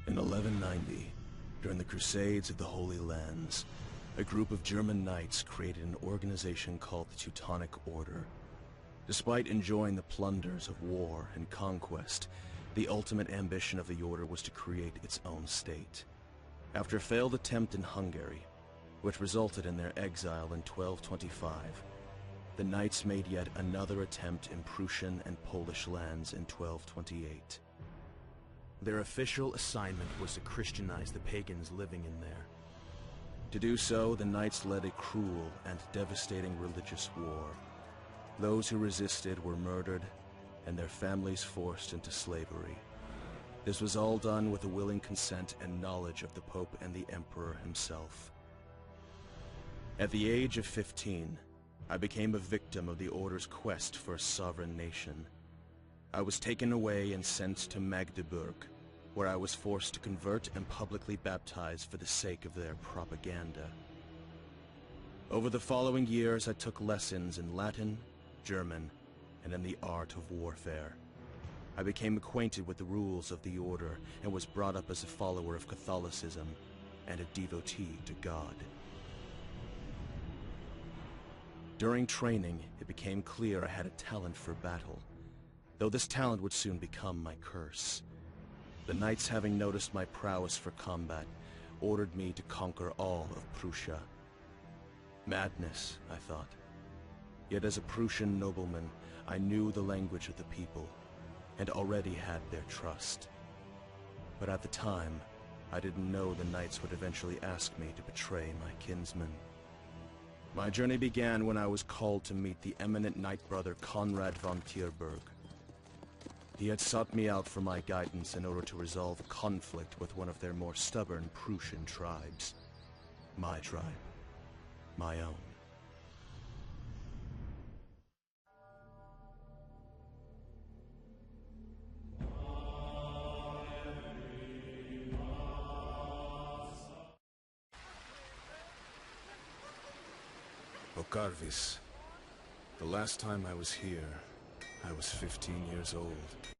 In 1190, during the Crusades of the Holy Lands, a group of German knights created an organization called the Teutonic Order. Despite enjoying the plunders of war and conquest, the ultimate ambition of the order was to create its own state. After a failed attempt in Hungary, which resulted in their exile in 1225, the knights made yet another attempt in Prussian and Polish lands in 1228. Their official assignment was to Christianize the pagans living in there. To do so, the knights led a cruel and devastating religious war. Those who resisted were murdered, and their families forced into slavery. This was all done with the willing consent and knowledge of the Pope and the Emperor himself. At the age of 15, I became a victim of the Order's quest for a sovereign nation. I was taken away and sent to Magdeburg, where I was forced to convert and publicly baptize for the sake of their propaganda. Over the following years, I took lessons in Latin, German, and in the art of warfare. I became acquainted with the rules of the Order and was brought up as a follower of Catholicism and a devotee to God. During training, it became clear I had a talent for battle, though this talent would soon become my curse. The knights, having noticed my prowess for combat, ordered me to conquer all of Prussia. Madness, I thought. Yet as a Prussian nobleman, I knew the language of the people, and already had their trust. But at the time, I didn't know the knights would eventually ask me to betray my kinsmen. My journey began when I was called to meet the eminent knight brother Conrad von Tierberg. He had sought me out for my guidance in order to resolve a conflict with one of their more stubborn Prussian tribes. My tribe. My own. Okarvis. The last time I was here, I was 15 years old.